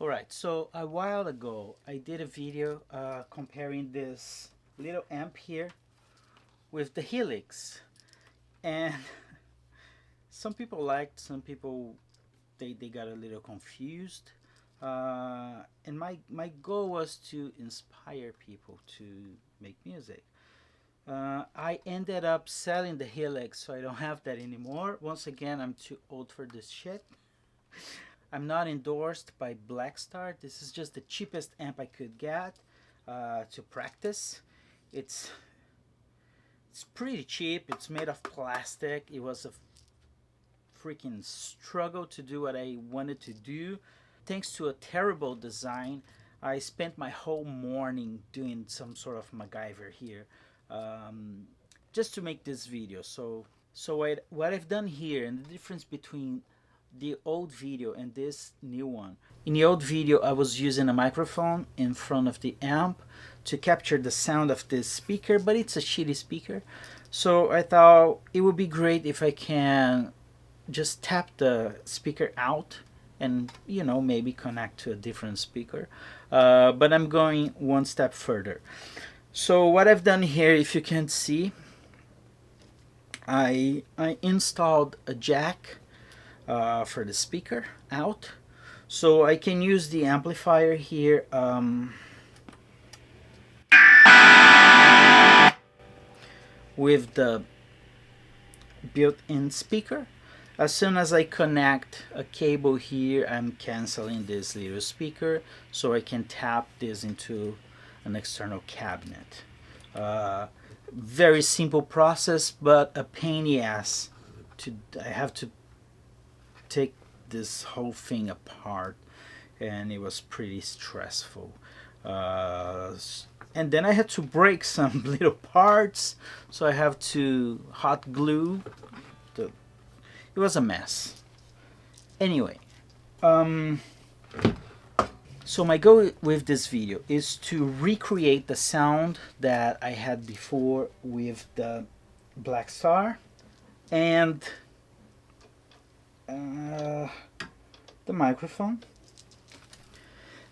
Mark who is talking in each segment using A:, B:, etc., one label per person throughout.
A: Alright, so a while ago I did a video comparing this little amp here with the Helix, and some people liked, some people they got a little confused, and my goal was to inspire people to make music. I ended up selling the Helix, so I don't have that anymore. Once again, I'm too old for this shit. I'm not endorsed by Blackstar. This is just the cheapest amp I could get to practice. It's it's pretty cheap. It's made of plastic. It was a freaking struggle to do what I wanted to do. Thanks to a terrible design, I spent my whole morning doing some sort of MacGyver here, just to make this video. So what I've done here, and the difference between the old video and this new one. In the old video, I was using a microphone in front of the amp to capture the sound of this speaker, but it's a shitty speaker. So I thought it would be great if I can just tap the speaker out and, you know, maybe connect to a different speaker. But I'm going one step further. So what I've done here, if you can see, I installed a jack for the speaker out, so I can use the amplifier here with the built-in speaker. As soon as I connect a cable here, I'm canceling this little speaker so I can tap this into an external cabinet. Very simple process, but a pain in the ass. I have to take this whole thing apart, and it was pretty stressful. And then I had to break some little parts, so I have to hot glue. It was a mess. Anyway, so my goal with this video is to recreate the sound that I had before with the Blackstar and the microphone,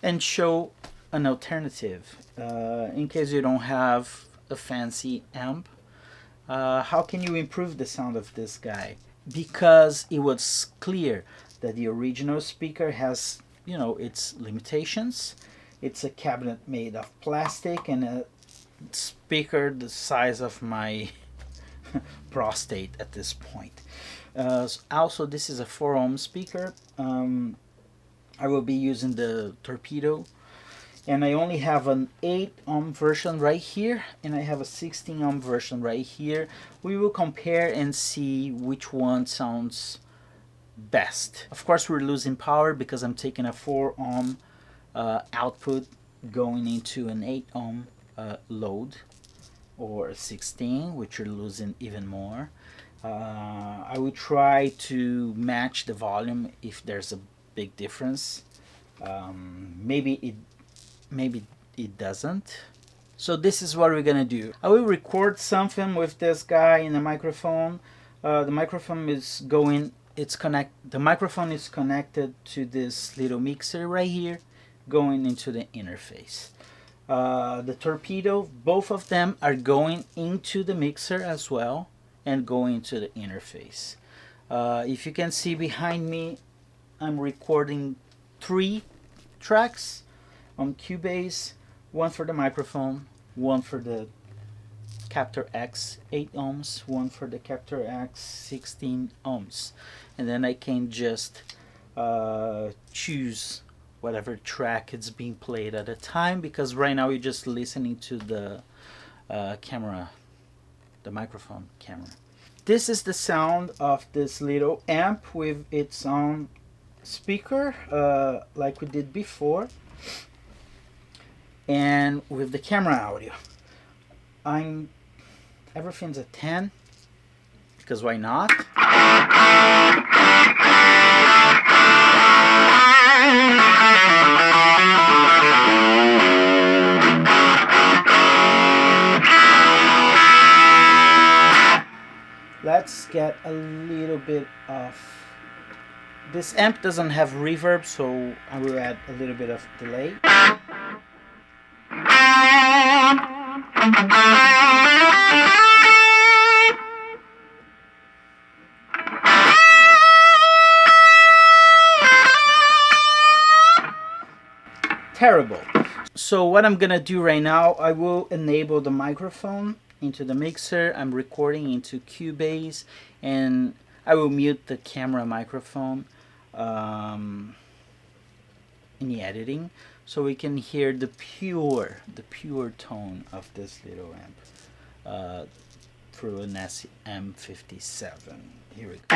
A: and show an alternative in case you don't have a fancy amp. How can you improve the sound of this guy? Because it was clear that the original speaker has, you know, its limitations. It's a cabinet made of plastic and a speaker the size of my prostate at this point. Also, this is a 4 ohm speaker. I will be using the Torpedo, and I only have an 8 ohm version right here, and I have a 16 ohm version right here. We will compare and see which one sounds best. Of course, we're losing power because I'm taking a 4 ohm output going into an 8 ohm load, or a 16, which you're losing even more. I will try to match the volume if there's a big difference. Maybe it doesn't. So this is what we're gonna do. I will record something with this guy in the microphone. The microphone is going. The microphone is connected to this little mixer right here, going into the interface. The Torpedo, both of them are going into the mixer as well and going to the interface. If you can see behind me, I'm recording 3 tracks on Cubase, one for the microphone, one for the CAPTOR X 8 ohms, one for the CAPTOR X 16 ohms, and then I can just choose whatever track is being played at a time, because right now you're just listening to the camera, the microphone camera. This is the sound of this little amp with its own speaker, like we did before, and with the camera audio. Everything's a 10, because why not? Let's get a little bit of This amp doesn't have reverb, so I will add a little bit of delay. Terrible. So what I'm gonna do right now, I will enable the microphone into the mixer. I'm recording into Cubase, and I will mute the camera microphone in the editing, so we can hear the pure tone of this little amp through an SM57. Here we go.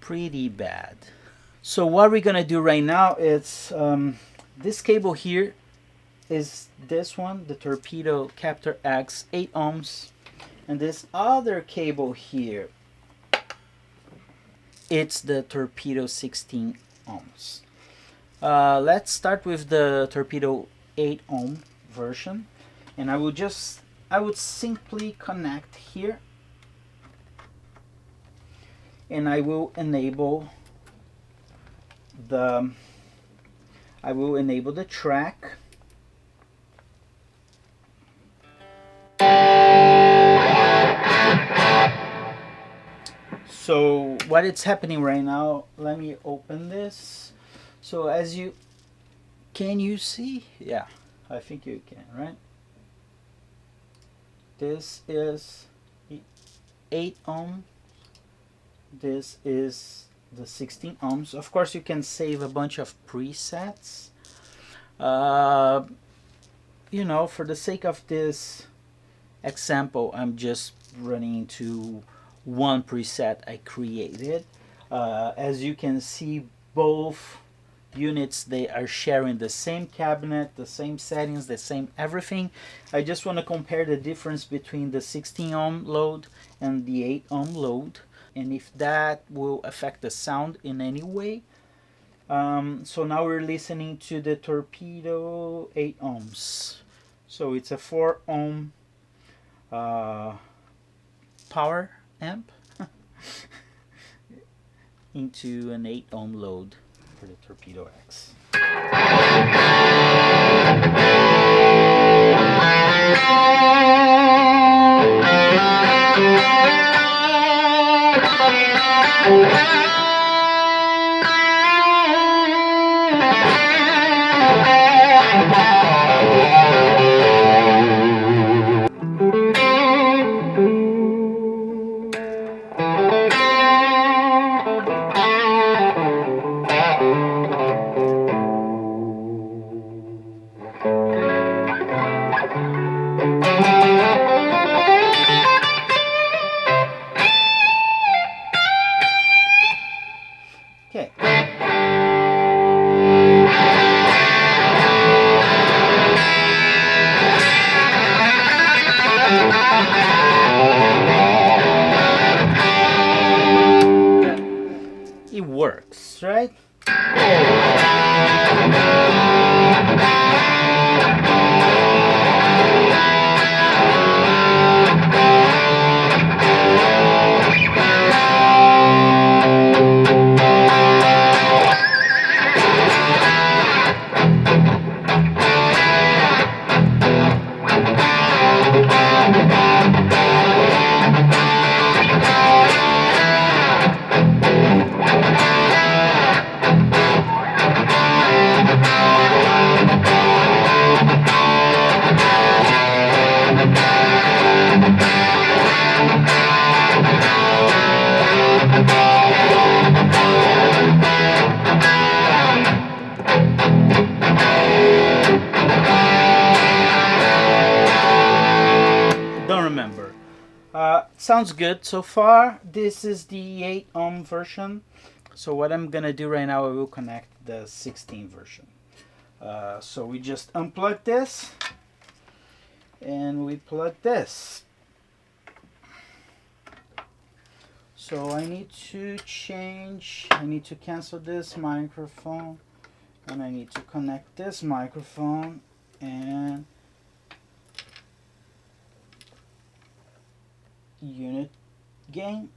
A: Pretty bad. So what we're gonna do right now is this cable here is this one, the Torpedo CAPTOR X 8 ohms, and this other cable here, it's the Torpedo 16 ohms. Let's start with the Torpedo 8 ohm version, and I would simply connect here, and I will enable the track. So what is happening right now, let me open this. So can you see? Yeah, I think you can, right? This is 8 ohm. This is the 16 ohms. Of course, you can save a bunch of presets. You know, for the sake of this example, I'm just running into one preset I created. As you can see, both units, they are sharing the same cabinet, the same settings, the same everything. I just want to compare the difference between the 16 ohm load and the 8 ohm load, and if that will affect the sound in any way. So now we're listening to the Torpedo 8 ohms. So it's a 4 ohm power amp into an 8 ohm load for the Torpedo X. Okay. It works, right? Sounds good so far. This is the 8 ohm version. So what I'm gonna do right now, I will connect the 16 version. So we just unplug this and we plug this. So I need to cancel this microphone, and I need to connect this microphone and unit gain.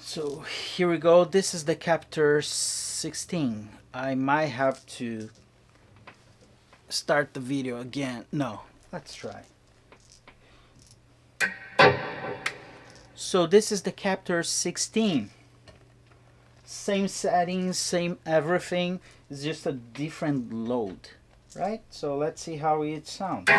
A: So here we go. This is the CAPTOR 16. I might have to start the video again. No, let's try. So this is the CAPTOR 16. Same settings, same everything. It's just a different load, right? So let's see how it sounds.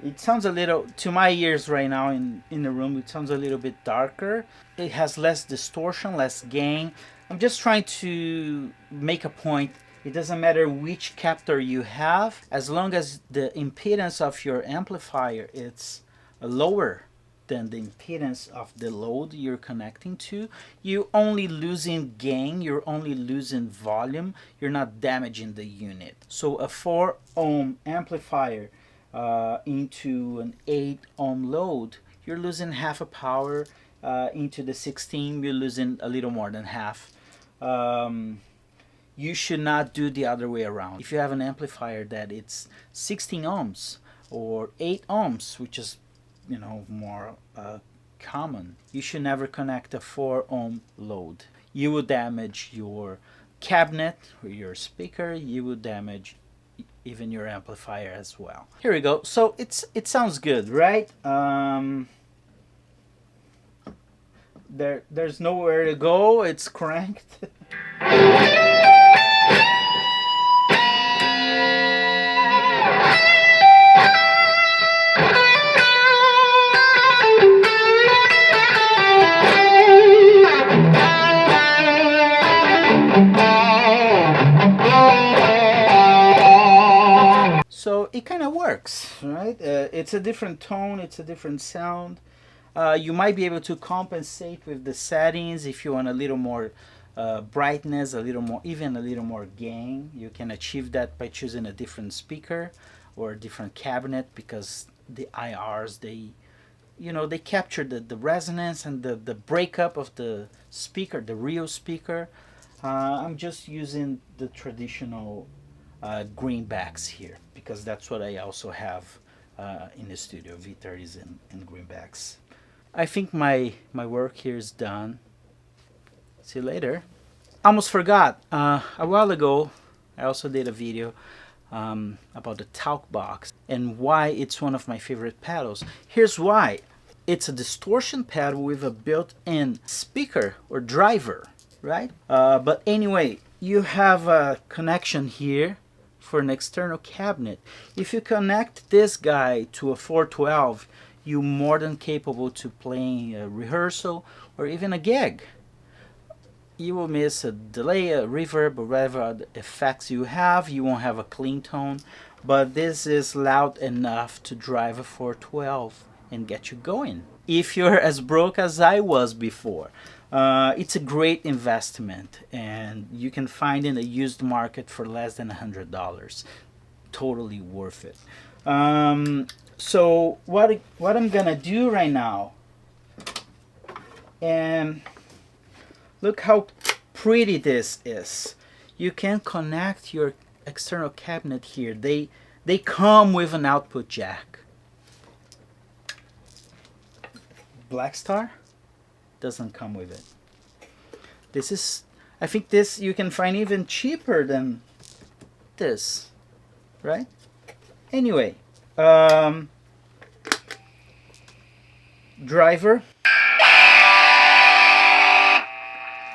A: It sounds a little, to my ears right now in the room, it sounds a little bit darker. It has less distortion, less gain. I'm just trying to make a point. It doesn't matter which CAPTOR you have, as long as the impedance of your amplifier is lower than the impedance of the load you're connecting to, you're only losing gain, you're only losing volume, you're not damaging the unit. So a 4 ohm amplifier into an 8 ohm load, you're losing half a power. Into the 16, you're losing a little more than half. You should not do the other way around. If you have an amplifier that it's 16 ohms or 8 ohms, which is, you know, more common, you should never connect a 4 ohm load. You will damage your cabinet or your speaker. You will damage even your amplifier as well. Here we go. So it sounds good, right? There's nowhere to go. It's cranked. So it kind of works, right? It's a different tone, it's a different sound. You might be able to compensate with the settings if you want a little more brightness, a little more, even a little more gain. You can achieve that by choosing a different speaker or a different cabinet, because the IRs, they capture the resonance and the breakup of the speaker, the real speaker. I'm just using the traditional greenbacks here, because that's what I also have in the studio, V30s and greenbacks. I think my work here is done. See you later. Almost forgot, a while ago I also did a video about the Talkbox and why it's one of my favorite pedals. Here's why. It's a distortion pedal with a built-in speaker or driver, right? But anyway, you have a connection here for an external cabinet. If you connect this guy to a 412, you're more than capable to playing a rehearsal or even a gig. You will miss a delay, a reverb, or whatever other effects you have. You won't have a clean tone, but this is loud enough to drive a 412 and get you going. If you're as broke as I was before, it's a great investment, and you can find in a used market for less than $100. Totally worth it. So what I'm gonna do right now, and look how pretty this is. You can connect your external cabinet here. They come with an output jack. Blackstar doesn't come with it. This is, I think this you can find even cheaper than this, right? Anyway, driver.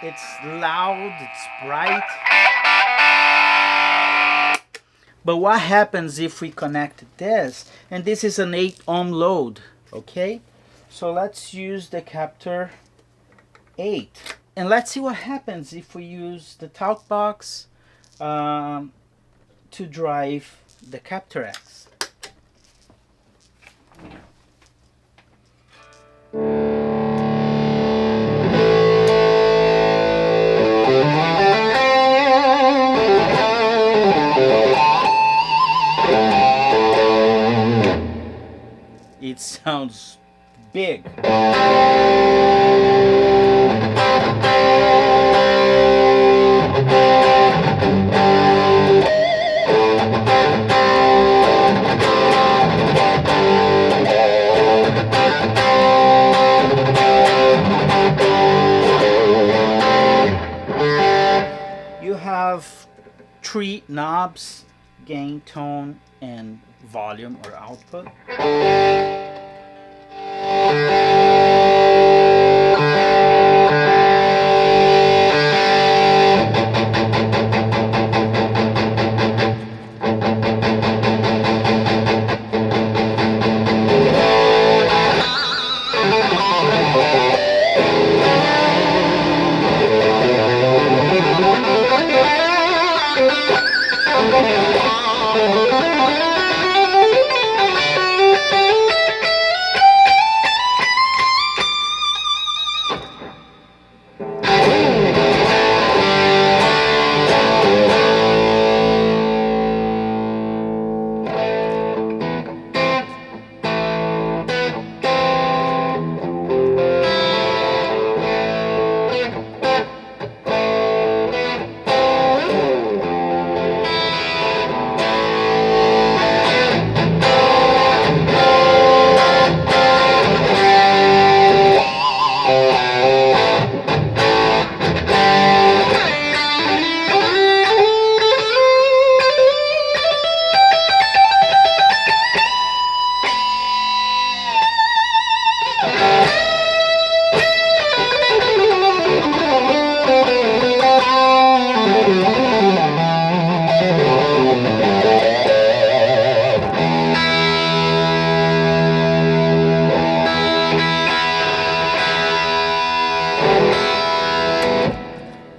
A: It's loud, it's bright. But what happens if we connect this? And this is an 8 ohm load, okay? So let's use the CAPTOR 8. And let's see what happens if we use the Talkbox to drive the CAPTOR X. It sounds big. You have 3 knobs: gain, tone, and volume or output.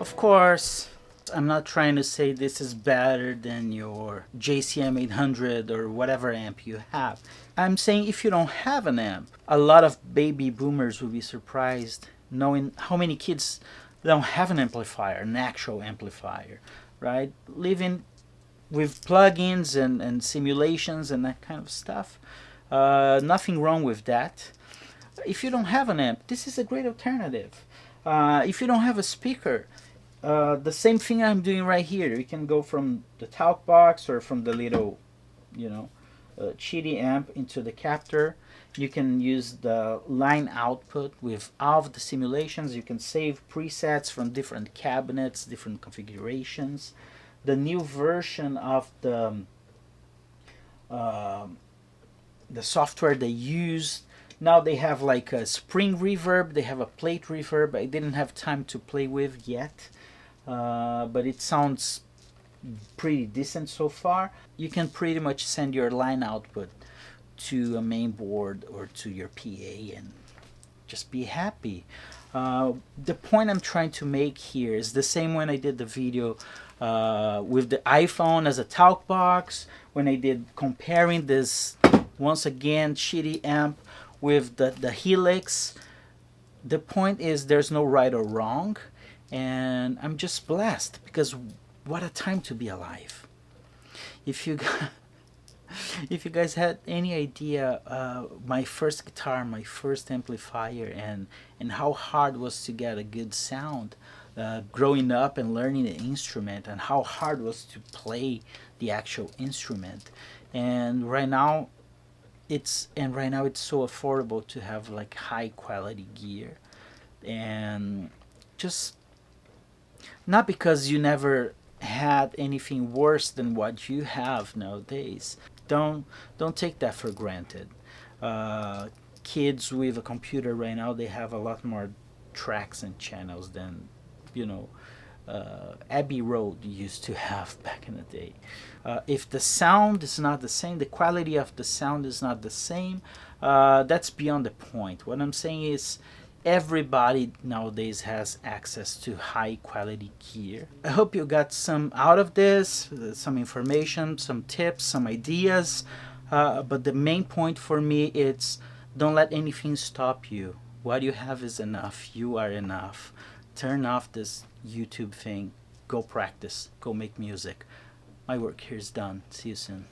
A: Of course, I'm not trying to say this is better than your JCM 800 or whatever amp you have. I'm saying if you don't have an amp, a lot of baby boomers will be surprised knowing how many kids don't have an amplifier, an actual amplifier, right? Living with plugins and simulations and that kind of stuff. Nothing wrong with that. If you don't have an amp, this is a great alternative. If you don't have a speaker, the same thing I'm doing right here. You can go from the Talkbox or from the little, Chitty amp into the CAPTOR. You can use the line output with all of the simulations. You can save presets from different cabinets, different configurations. The new version of the software they use, now they have like a spring reverb, they have a plate reverb. I didn't have time to play with yet, but it sounds pretty decent so far. You can pretty much send your line output to a main board or to your PA and just be happy. The point I'm trying to make here is the same when I did the video with the iPhone as a Talkbox, when I did comparing this, once again, shitty amp with the Helix. The point is there's no right or wrong, and I'm just blessed because what a time to be alive. If you if you guys had any idea, my first guitar, my first amplifier, and how hard it was to get a good sound, growing up and learning the instrument, and how hard it was to play the actual instrument, and right now it's so affordable to have like high quality gear, and just not because you never had anything worse than what you have nowadays. Don't take that for granted. uh, Kids with a computer right now, they have a lot more tracks and channels than, you know, Abbey Road used to have back in the day. If the sound is not the same, the quality of the sound is not the same, that's beyond the point. What I'm saying is, everybody nowadays has access to high quality gear. I hope you got some out of this, some information, some tips, some ideas. But the main point for me is, don't let anything stop you. What you have is enough. You are enough. Turn off this YouTube thing. Go practice. Go make music. My work here is done. See you soon.